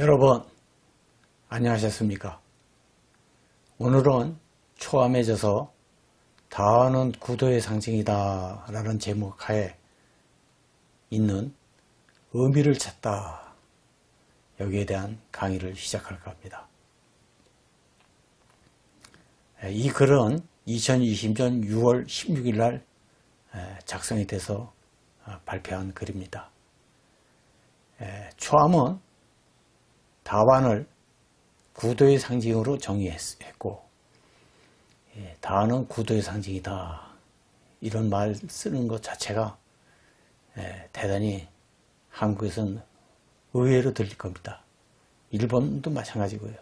여러분 안녕하셨습니까? 오늘은 초암에 져서 다하는 구도의 상징이다 라는 제목하에 있는 의미를 찾다, 여기에 대한 강의를 시작할까 합니다. 이 글은 2020년 6월 16일 날 작성이 돼서 발표한 글입니다. 초암은 다완을 구도의 상징으로 정의했고, 다는 구도의 상징이다, 이런 말 쓰는 것 자체가 대단히 한국에서는 의외로 들릴 겁니다. 일본도 마찬가지고요.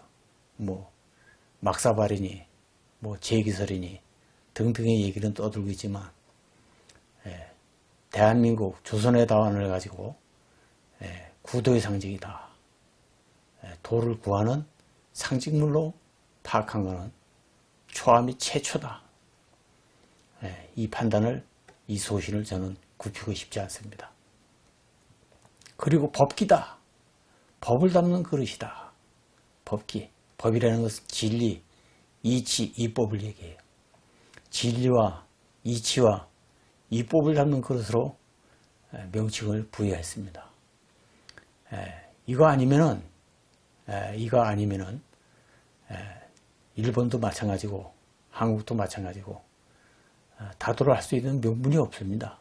막사발이니 제기설이니 등등의 얘기는 떠들고 있지만, 대한민국 조선의 다완을 가지고 구도의 상징이다, 도를 구하는 상징물로 파악한 것은 초암이 최초다, 이 판단을, 이 소신을 저는 굽히고 싶지 않습니다. 그리고 법기다, 법을 담는 그릇이다. 법기, 법이라는 것은 진리, 이치, 이법을 얘기해요. 진리와 이치와 이법을 담는 그릇으로 명칭을 부여했습니다. 이거 아니면은 일본도 마찬가지고 한국도 마찬가지고 다도를 할 수 있는 명분이 없습니다.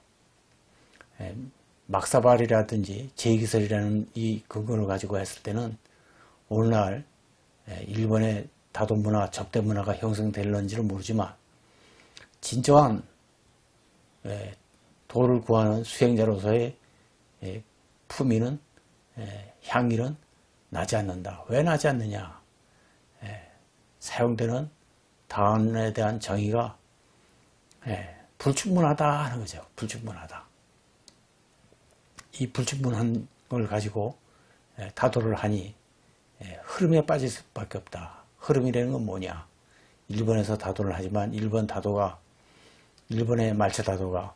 막사발이라든지 제기설이라는 이 근거를 가지고 했을 때는 오늘날 일본의 다도 문화, 접대 문화가 형성될런지는 모르지만, 진정한 도를 구하는 수행자로서의 품위는, 향일은 나지 않는다. 왜 나지 않느냐? 사용되는 다원에 대한 정의가 불충분하다 하는 거죠. 불충분하다. 이 불충분한 걸 가지고 다도를 하니 흐름에 빠질 수밖에 없다. 흐름이라는 건 뭐냐? 일본에서 다도를 하지만 일본의 말차 다도가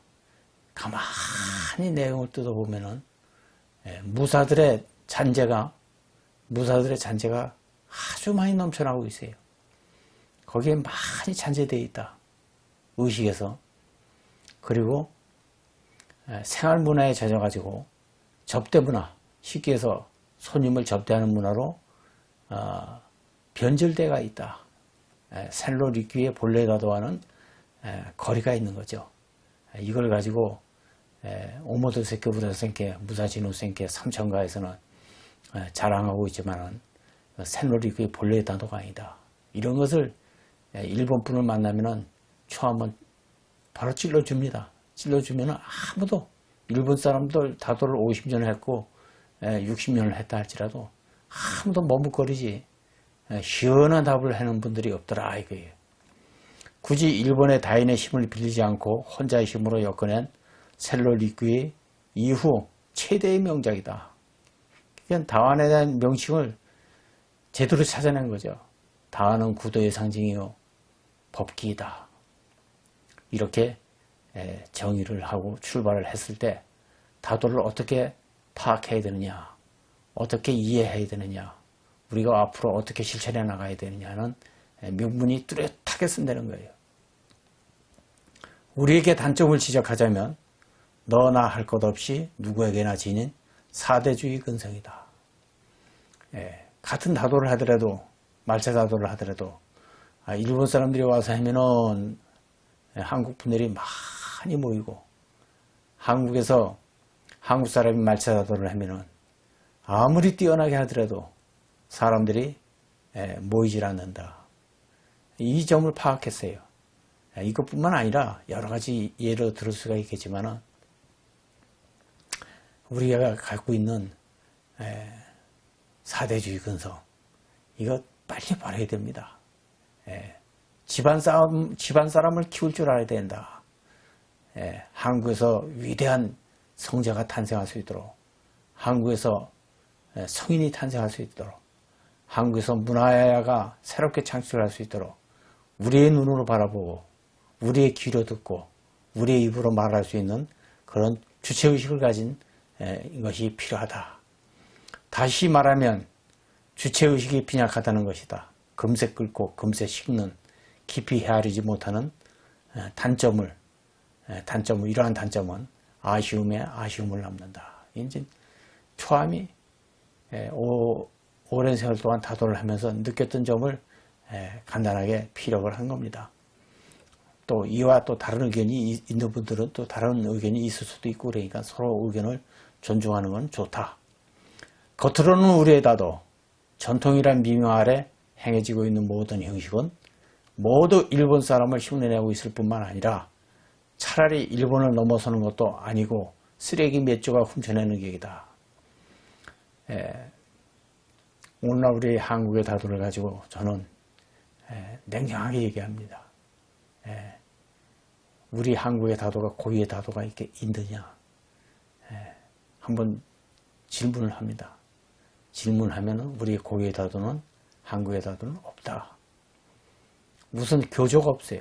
가만히 내용을 뜯어보면은 무사들의 잔재가 아주 많이 넘쳐나고 있어요. 거기에 많이 잔재되어 있다. 의식에서. 그리고 생활문화에 젖어가지고 접대문화, 쉽게 해서 손님을 접대하는 문화로 변질되어 있다. 샌로리퀴의 본래다도와는 거리가 있는 거죠. 이걸 가지고 오모토세케 부다센케, 무사진우센케, 삼천가에서는 자랑하고 있지만은 샌로리퀴의 본래의 다도가 아니다. 이런 것을 일본 분을 만나면은 초암은 바로 찔러줍니다. 찔러주면은 아무도, 일본 사람들 다도를 50년을 했고 60년을 했다 할지라도 아무도 머뭇거리지 시원한 답을 하는 분들이 없더라 이거예요. 굳이 일본의 다인의 힘을 빌리지 않고 혼자의 힘으로 엮어낸 샌로리퀴의 이후 최대의 명작이다. 그냥 다완에 대한 명칭을 제대로 찾아낸 거죠. 다완은 구도의 상징이요 법기이다. 이렇게 정의를 하고 출발을 했을 때 다도를 어떻게 파악해야 되느냐, 어떻게 이해해야 되느냐, 우리가 앞으로 어떻게 실천해 나가야 되느냐는 명분이 뚜렷하게 쓴다는 거예요. 우리에게 단점을 지적하자면 너나 할 것 없이 누구에게나 지닌 사대주의 근성이다. 같은 다도를 하더라도, 말차 다도를 하더라도 일본 사람들이 와서 하면은 한국 분들이 많이 모이고, 한국에서 한국 사람이 말차 다도를 하면은 아무리 뛰어나게 하더라도 사람들이 모이질 않는다. 이 점을 파악했어요. 이것뿐만 아니라 여러 가지 예로 들을 수가 있겠지만, 우리가 갖고 있는 사대주의 근성, 이거 빨리 버려야 됩니다. 집안 사람을 키울 줄 알아야 된다. 한국에서 위대한 성자가 탄생할 수 있도록, 한국에서 성인이 탄생할 수 있도록, 한국에서 문화야가 새롭게 창출할 수 있도록 우리의 눈으로 바라보고, 우리의 귀로 듣고, 우리의 입으로 말할 수 있는 그런 주체의식을 가진 것이 필요하다. 다시 말하면 주체의식이 빈약하다는 것이다. 금세 끓고 금세 식는 깊이 헤아리지 못하는 단점을 이러한 단점은 아쉬움에 아쉬움을 남는다. 이제 초암이 오랜 세월 동안 다도를 하면서 느꼈던 점을 간단하게 피력을 한 겁니다. 또 이와 또 다른 의견이 있는 분들은 또 다른 의견이 있을 수도 있고, 그러니까 서로 의견을 존중하는 건 좋다. 겉으로는 우리의 다도, 전통이란 미명 아래 행해지고 있는 모든 형식은 모두 일본 사람을 흉내내고 있을 뿐만 아니라 차라리 일본을 넘어서는 것도 아니고 쓰레기 몇 조각 훔쳐내는 격이다. 오늘날 우리 한국의 다도를 가지고 저는 냉정하게 얘기합니다. 우리 한국의 다도가 고유의 다도가 이렇게 있느냐, 한번 질문을 합니다. 질문하면 우리 고유의 다도는, 한국의 다도는 없다. 무슨 교조가 없어요.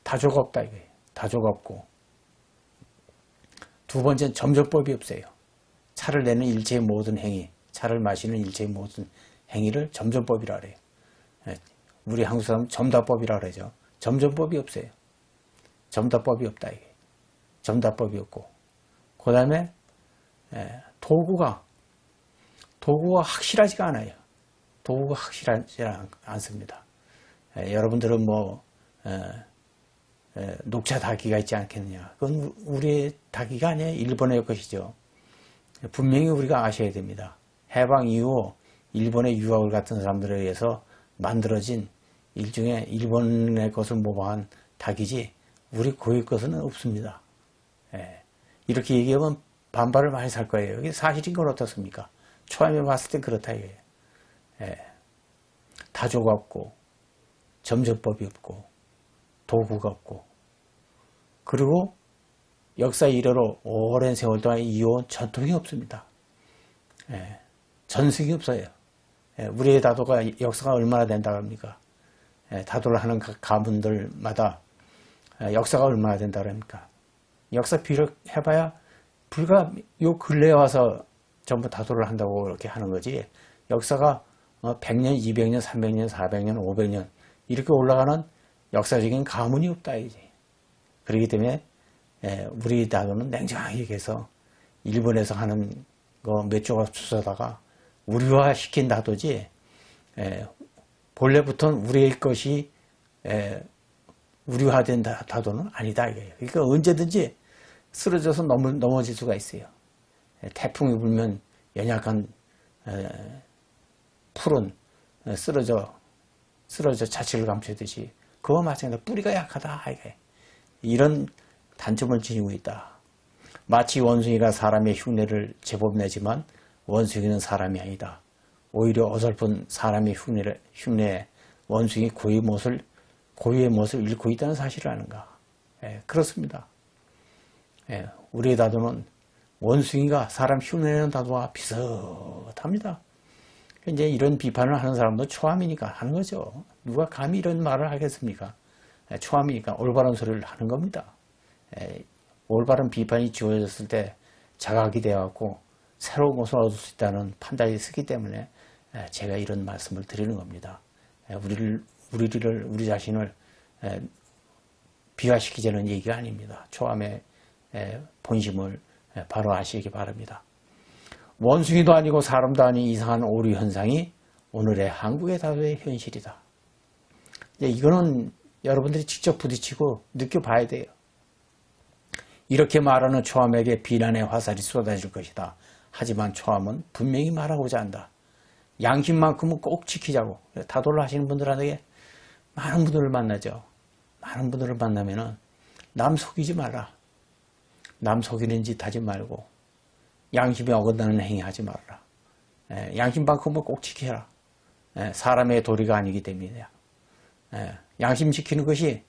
다조가 없다 이거예요. 다조가 없고, 두 번째는 점조법이 없어요. 차를 내는 일체의 모든 행위, 차를 마시는 일체의 모든 행위를 점점법이라 그래요. 우리 한국 사람은 점다법이라 그러죠. 점점법이 없어요. 점다법이 없다 이게. 점다법이 없고, 그 다음에 도구가 확실하지가 않아요. 도구가 확실하지 않습니다. 여러분들은 뭐 녹차 닭이가 있지 않겠느냐. 그건 우리의 닭이가 아니에요. 일본의 것이죠. 분명히 우리가 아셔야 됩니다. 해방 이후 일본의 유학을 갔던 사람들에 의해서 만들어진 일종의 일본의 것을 모방한 닭이지 우리 고유 것은 없습니다. 이렇게 얘기하면 반발을 많이 살 거예요. 이게 사실인 건 어떻습니까? 초안에 봤을 땐 그렇다 이거예요. 다조가 없고, 점조법이 없고, 도구가 없고, 그리고 역사 이래로 오랜 세월 동안 이어온 전통이 없습니다. 전승이 없어요. 우리의 다도가 역사가 얼마나 된다고 합니까? 다도를 하는 가문들마다 역사가 얼마나 된다고 합니까? 역사 비력해봐야 불과 요 근래에 와서 전부 다도를 한다고 이렇게 하는 거지, 역사가 100년, 200년, 300년, 400년, 500년 이렇게 올라가는 역사적인 가문이 없다 이제. 그렇기 때문에 우리 다도는 냉정하게 얘기해서 일본에서 하는 거 몇 조각 주워다가 우리화 시킨 다도지, 본래부터는 우리의 것이 우리화된 다도는 아니다 이거예요. 그러니까 언제든지 쓰러져서 넘어질 수가 있어요. 태풍이 불면 연약한 풀은 쓰러져 자취를 감추듯이 그와 마찬가지로 뿌리가 약하다 이게. 이런 단점을 지니고 있다. 마치 원숭이가 사람의 흉내를 제법 내지만 원숭이는 사람이 아니다. 오히려 어설픈 사람의 흉내에 원숭이 고유의 멋을 잃고 있다는 사실을 아는가. 그렇습니다. 우리의 다도는 원숭이가 사람 흉내내는 다도와 비슷합니다. 이제 이런 비판을 하는 사람도 초함이니까 하는 거죠. 누가 감히 이런 말을 하겠습니까? 초함이니까 올바른 소리를 하는 겁니다. 올바른 비판이 주어졌을 때 자각이 되어갖고 새로운 것을 얻을 수 있다는 판단이 있기 때문에 제가 이런 말씀을 드리는 겁니다. 우리 자신을 비하시키자는 얘기가 아닙니다. 초함의 본심을 바로 아시기 바랍니다. 원숭이도 아니고 사람도 아닌 이상한 오류 현상이 오늘의 한국의 다도의 현실이다. 이거는 여러분들이 직접 부딪히고 느껴봐야 돼요. 이렇게 말하는 초함에게 비난의 화살이 쏟아질 것이다. 하지만 초함은 분명히 말하고자 한다. 양심만큼은 꼭 지키자고. 다도를 하시는 분들한테 많은 분들을 만나죠. 많은 분들을 만나면은 남 속이지 마라. 남 속이는 짓 하지 말고 양심에 어긋나는 행위 하지 말라. 양심만큼은 꼭 지켜라. 사람의 도리가 아니기 때문이야. 양심 지키는 것이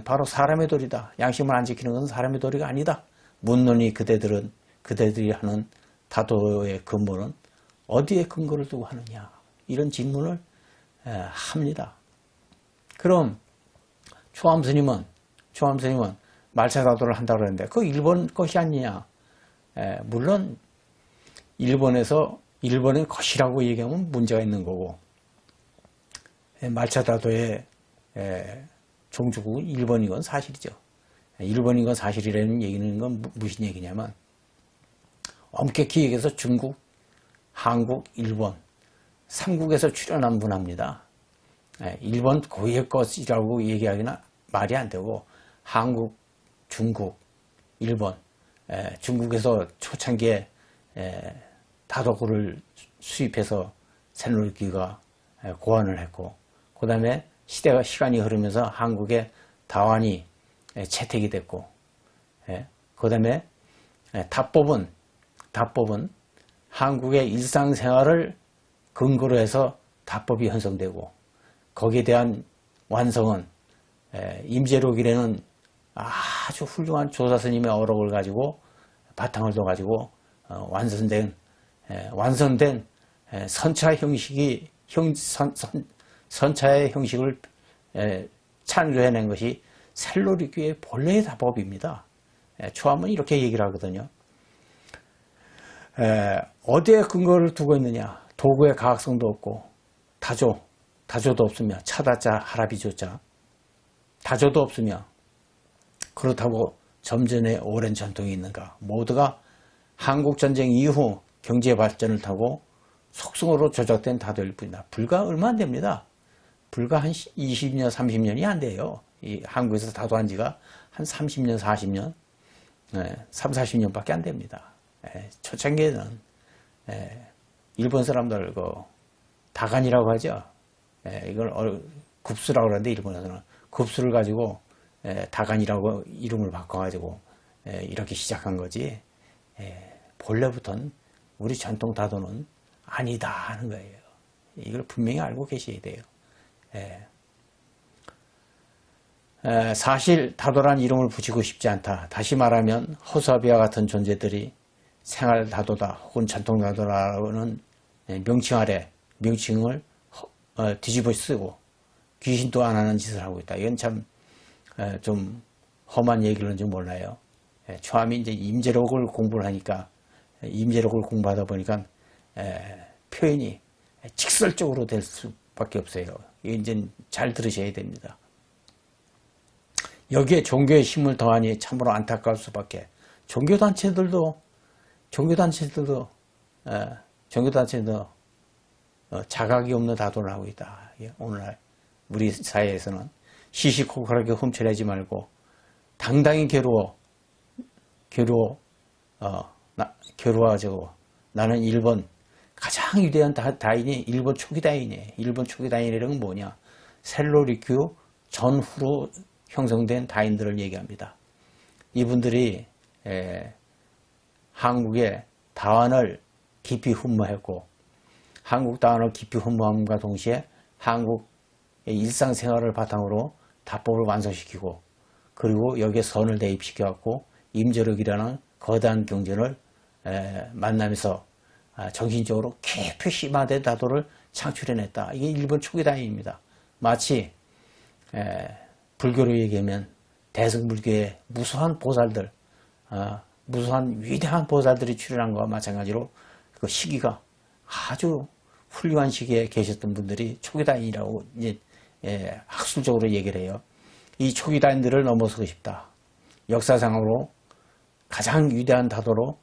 바로 사람의 도리다. 양심을 안 지키는 것은 사람의 도리가 아니다. 묻노니 그대들이 하는 다도의 근본은 어디에 근거를 두고 하느냐. 이런 질문을 합니다. 그럼 초암 스님은 말차 다도를 한다고 그러는데 그 일본 것이 아니냐. 물론 일본에서 일본의 것이라고 얘기하면 문제가 있는 거고, 말차다도의 종주국은 일본인 건 사실이죠. 일본인 건 사실이라는 얘기는 건 무슨 얘기냐면, 엄격히 얘기해서 중국, 한국, 일본 3국에서 출연한 문화입니다. 일본 고유의 것이라고 얘기하기는 말이 안 되고, 한국, 중국, 일본, 중국에서 초창기에 다도구를 수입해서 샌노리끼가 고안을 했고, 그 다음에 시간이 흐르면서 한국의 다완이 채택이 됐고, 그 다음에 다법은 한국의 일상생활을 근거로 해서 다법이 형성되고, 거기에 대한 완성은 임재록이라는 아주 훌륭한 조사스님의 어록을 가지고 바탕을 둬가지고 완성된 선차 형식이 선차의 형식을 창조해낸 것이 셀로리교의 본래의 다법입니다. 초함은 이렇게 얘기를 하거든요. 어디에 근거를 두고 있느냐? 도구의 가학성도 없고 다조도 없으며 차다자 하라비조자 다조도 없으며 그렇다고 점전에 오랜 전통이 있는가? 모두가 한국전쟁 이후 경제 발전을 타고 속성으로 조작된 다도일 뿐이다. 불과 얼마 안 됩니다. 불과 한 20년, 30년이 안 돼요. 이 한국에서 다도한 지가 한 30년, 40년, 3, 40년밖에 안 됩니다. 초창기에는 일본 사람들 다간이라고 하죠. 이걸 굽수라고 그러는데 일본에서는 굽수를 가지고 다간이라고 이름을 바꿔가지고 이렇게 시작한 거지. 본래부터는 우리 전통 다도는 아니다 하는 거예요. 이걸 분명히 알고 계셔야 돼요. 사실 다도란 이름을 붙이고 싶지 않다. 다시 말하면 허수아비와 같은 존재들이 생활 다도다 혹은 전통 다도라는 명칭 아래 명칭을 뒤집어 쓰고 귀신도 안 하는 짓을 하고 있다. 이건 참 좀 험한 얘기인지 몰라요. 초함이 이제 임재록을 공부를 하니까 임재록을 공부하다 보니까 표현이 직설적으로 될 수밖에 없어요. 이게 이제 잘 들으셔야 됩니다. 여기에 종교의 힘을 더하니 참으로 안타까울 수밖에. 종교단체들도 자각이 없는 다도를 하고 있다. 오늘날 우리 사회에서는 시시콜콜하게 훔쳐내지 말고 당당히 겨루어가지고 나는 일본 가장 위대한 다인이 일본 초기 다인이에요. 일본 초기 다인이라는 건 뭐냐? 셀로리큐 전후로 형성된 다인들을 얘기합니다. 이분들이 한국의 다환을 깊이 흠모했고, 한국 다환을 깊이 흠모함과 동시에 한국의 일상생활을 바탕으로 다법을 완성시키고, 그리고 여기에 선을 대입시켜갖고 임재록이라는 거대한 경전을 만나면서 정신적으로 깊이 심화된 다도를 창출해냈다. 이게 일본 초기 다인입니다. 마치 불교로 얘기하면 대승불교의 무수한 보살들, 무수한 위대한 보살들이 출현한 것과 마찬가지로 그 시기가 아주 훌륭한 시기에 계셨던 분들이 초기 다인이라고 이제 학술적으로 얘기를 해요. 이 초기 다인들을 넘어서고 싶다. 역사상으로 가장 위대한 다도로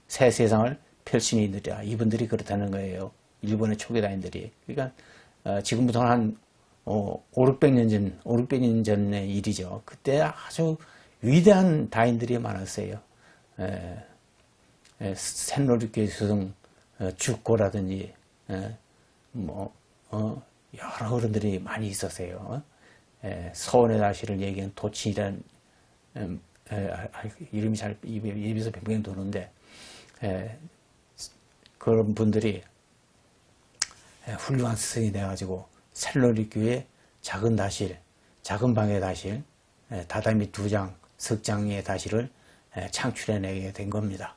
새 세상을 펼친 이들이야. 이분들이 그렇다는 거예요. 일본의 초기 다인들이. 그러니까 지금부터 한 500년 전의 일이죠. 그때 아주 위대한 다인들이 많았어요. 샌노리케 스승 주코라든지 여러 어른들이 많이 있었어요. 서원의 다시를 얘기한 도치라는 이름이 잘 입에서 뱅뱅 도는데 그런 분들이 훌륭한 스승이 돼가지고 샌노리교의 작은 다실, 작은 방의 다실, 다다미 2장, 석장의 다실을 창출해내게 된 겁니다.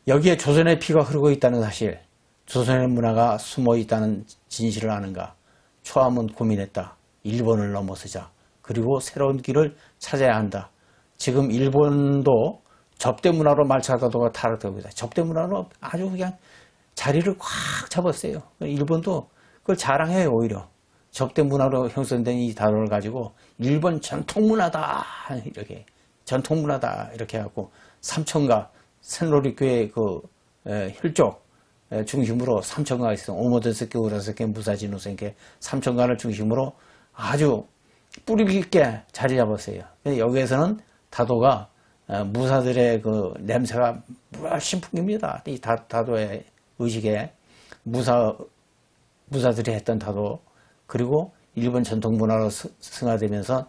여기에 조선의 피가 흐르고 있다는 사실, 조선의 문화가 숨어 있다는 진실을 아는가? 초함은 고민했다. 일본을 넘어서자. 그리고 새로운 길을 찾아야 한다. 지금 일본도 접대 문화로 말차다도가 타락되고 있다. 접대 문화로 아주 그냥 자리를 꽉 잡았어요. 일본도 그걸 자랑해요, 오히려. 접대 문화로 형성된 이 단어를 가지고 일본 전통 문화다. 이렇게. 전통 문화다. 이렇게 해갖고 삼천가, 센로리교의 그 혈족 중심으로 삼천가가 있어요. 오모데스케, 우라스케, 무사지, 노센케 삼천가를 중심으로 아주 뿌리 깊게 자리 잡았어요. 여기에서는 다도가 무사들의 그 냄새가 훨씬 풍깁니다. 이 다도의 의식에 무사들이 했던 다도, 그리고 일본 전통 문화로 승화되면서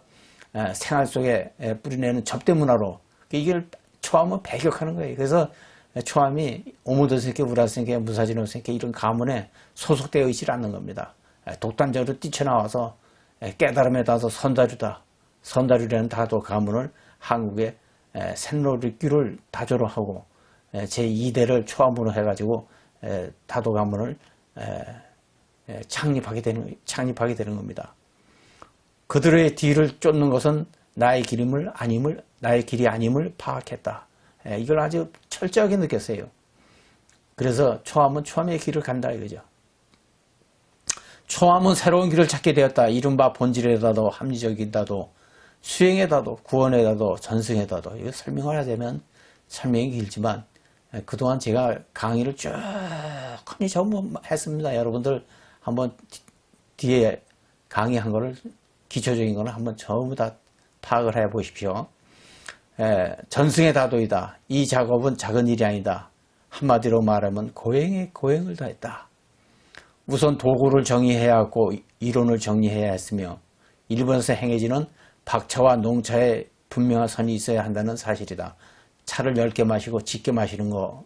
생활 속에 뿌리내는 접대 문화로 이걸 초암은 배격하는 거예요. 그래서 초암이 오모데스케, 우라스케, 무사지, 노센케 이런 가문에 소속되어 있지 않는 겁니다. 독단적으로 뛰쳐나와서 깨달음에 따라서 선다류라는 다도 가문을 한국의 센로리규를 다조로 하고 제2대를 초암으로 해가지고 다도 가문을 창립하게 되는 겁니다. 그들의 뒤를 쫓는 것은 나의 길이 아님을 파악했다. 이걸 아주 철저하게 느꼈어요. 그래서 초암은 초암의 길을 간다 이거죠. 초암은 새로운 길을 찾게 되었다. 이른바 본질에다도 합리적이다도 수행에다도 구원에다도 전승에다도. 이거 설명을 하자면 설명이 길지만 그동안 제가 강의를 쭉 흔히 전부 했습니다. 여러분들 한번 뒤에 강의한 거를 기초적인 거는 한번 전부 다 파악을 해 보십시오. 전승의 다도이다. 이 작업은 작은 일이 아니다. 한마디로 말하면 고행을 다했다. 우선 도구를 정의해야 하고 이론을 정리해야 했으며 일본에서 행해지는 박차와 농차에 분명한 선이 있어야 한다는 사실이다. 차를 10개 마시고 짙게 마시는 거,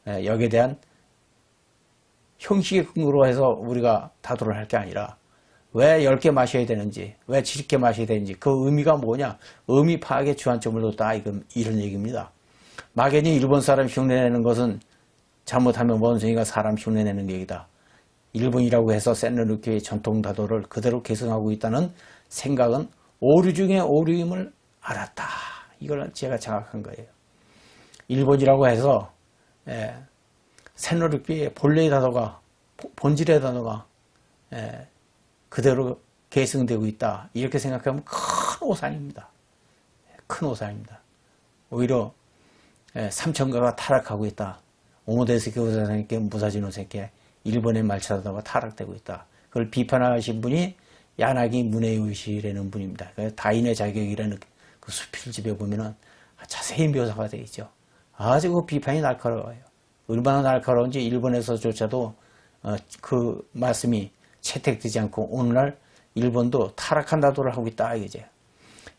여기에 대한 형식의 근거로 해서 우리가 다도를 할 게 아니라 왜 10개 마셔야 되는지, 왜 짙게 마셔야 되는지, 그 의미가 뭐냐, 의미 파악에 주안점을 뒀다, 이런 얘기입니다. 막연히 일본 사람 흉내내는 것은 잘못하면 원숭이가 사람 흉내내는 얘기다. 일본이라고 해서 센로리교의 전통 다도를 그대로 계승하고 있다는 생각은 오류 중에 오류임을 알았다. 이걸 제가 장악한 거예요. 일본이라고 해서 센로리교의 본래의 다도가, 본질의 다도가 그대로 계승되고 있다. 이렇게 생각하면 큰 오산입니다. 큰 오산입니다. 오히려 삼천가가 타락하고 있다. 오모데스케, 우라스케, 무사지, 노센케 일본의 말차다도가 타락되고 있다. 그걸 비판하신 분이 야나기 문해요시라는 분입니다. 다인의 자격이라는 그 수필집에 보면은 자세히 묘사가 되어 있죠. 아주 그 비판이 날카로워요. 얼마나 날카로운지 일본에서조차도 그 말씀이 채택되지 않고 오늘날 일본도 타락한 다도를 하고 있다 이거죠.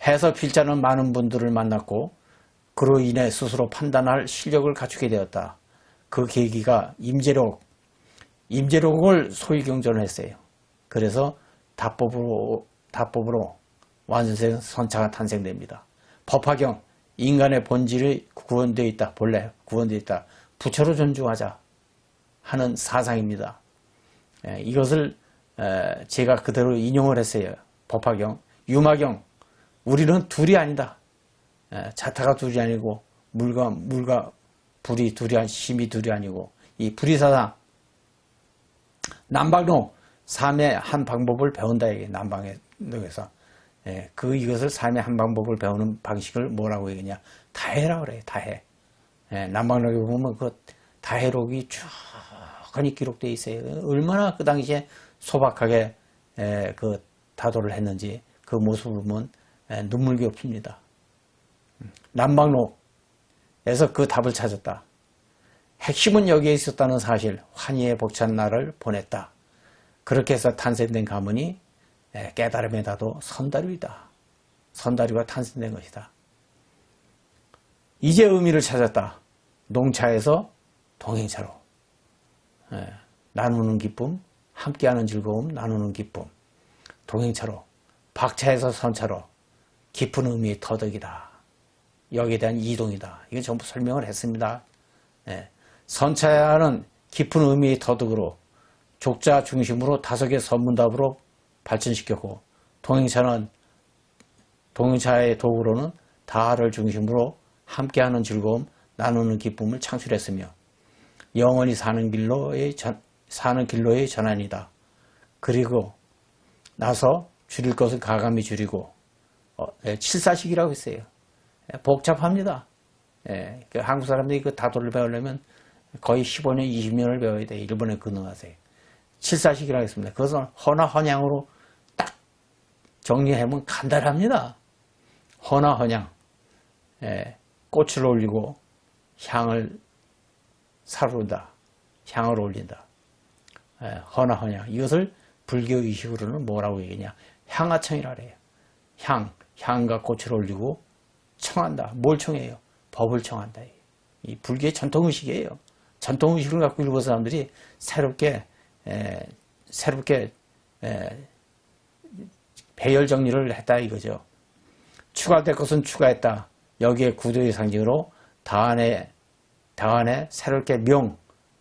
해서 필자는 많은 분들을 만났고 그로 인해 스스로 판단할 실력을 갖추게 되었다. 그 계기가 임재록을 소위 경전을 했어요. 그래서 다법으로 완성된 선차가 탄생됩니다. 법화경, 인간의 본질이 구원되어 있다. 본래 구원되어 있다. 부처로 존중하자 하는 사상입니다. 이것을 제가 그대로 인용을 했어요. 법화경, 유마경, 우리는 둘이 아니다. 자타가 둘이 아니고 물과 불이 둘이 힘이 둘이 아니고 이 불이사상 남방로 삶의 한 방법을 배운다 이게 남방에서 이것을 삶의 한 방법을 배우는 방식을 뭐라고 얘기냐 다해라고 그래요. 다해. 남방록에 보면 그 다해록이 쭉 기록되어 있어요. 얼마나 그 당시에 소박하게 그 다도를 했는지 그 모습을 보면 눈물겹습니다. 남방록에서 그 답을 찾았다. 핵심은 여기에 있었다는 사실, 환희에 벅찬 날을 보냈다. 그렇게 해서 탄생된 가문이 깨달음의 다도 선다류이다. 선다류가 탄생된 것이다. 이제 의미를 찾았다. 농차에서 동행차로 나누는 기쁨, 함께하는 즐거움, 나누는 기쁨, 동행차로 박차에서 선차로 깊은 의미의 터득이다. 여기에 대한 이동이다. 이거 전부 설명을 했습니다. 선차는 깊은 의미의 터득으로 족자 중심으로 5개 선문답으로 발전시켰고 동행차의 도구로는 다하를 중심으로 함께하는 즐거움, 나누는 기쁨을 창출했으며 영원히 사는 길로의 전환이다. 그리고 나서 줄일 것을 가감히 줄이고 칠사식이라고 했어요. 복잡합니다. 한국 사람들이 그 다도를 배우려면 거의 15년, 20년을 배워야 돼. 일본에 근무하세요. 칠사식이라고 했습니다. 그것은 허나허냥으로 딱 정리하면 간단합니다. 허나허냥. 꽃을 올리고 향을 사르른다. 향을 올린다. 허나허냥. 이것을 불교 의식으로는 뭐라고 얘기하냐. 향하청이라 그래요. 향과 꽃을 올리고 청한다. 뭘 청해요? 법을 청한다. 이 불교의 전통의식이에요. 전통의식을 갖고 일본 사람들이 새롭게 배열 정리를 했다 이거죠. 추가될 것은 추가했다. 여기에 구도의 상징으로 다안에 새롭게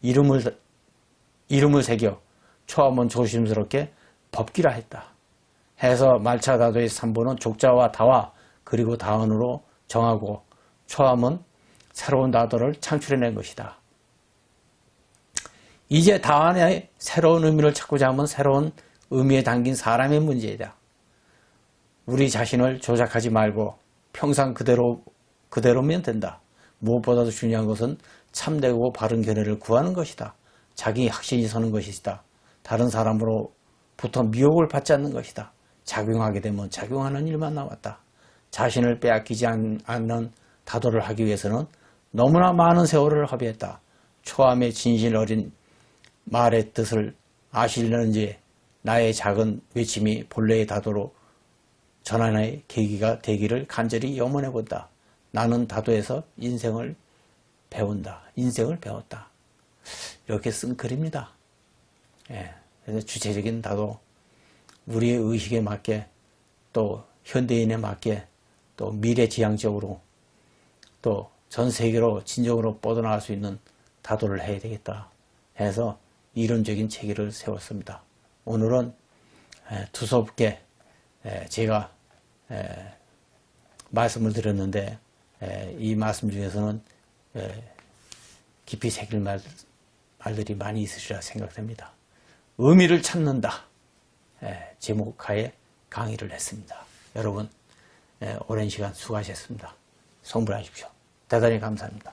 이름을 새겨 초함은 조심스럽게 법기라 했다. 해서 말차다도의 3부는 족자와 다와 그리고 다언으로 정하고 초함은 새로운 다도를 창출해낸 것이다. 이제 다안의 새로운 의미를 찾고자 하면 새로운 의미에 담긴 사람의 문제이다. 우리 자신을 조작하지 말고 평상 그대로면 된다. 무엇보다도 중요한 것은 참되고 바른 견해를 구하는 것이다. 자기 확신이 서는 것이다. 다른 사람으로부터 미혹을 받지 않는 것이다. 작용하게 되면 작용하는 일만 남았다. 자신을 빼앗기지 않는 다도를 하기 위해서는 너무나 많은 세월을 허비했다. 초함의 진실 어린 말의 뜻을 아시려는지 나의 작은 외침이 본래의 다도로 전환의 계기가 되기를 간절히 염원해 본다. 나는 다도에서 인생을 배운다. 인생을 배웠다. 이렇게 쓴 글입니다. 그래서 주체적인 다도, 우리의 의식에 맞게 또 현대인에 맞게 또 미래지향적으로 또 전 세계로 진정으로 뻗어나갈 수 있는 다도를 해야 되겠다 해서 이론적인 체계를 세웠습니다. 오늘은 두서없게 제가 말씀을 드렸는데 이 말씀 중에서는 깊이 새길 말들이 많이 있으리라 생각됩니다. 의미를 찾는다 제목하에 강의를 했습니다. 여러분 오랜 시간 수고하셨습니다. 성불하십시오. 대단히 감사합니다.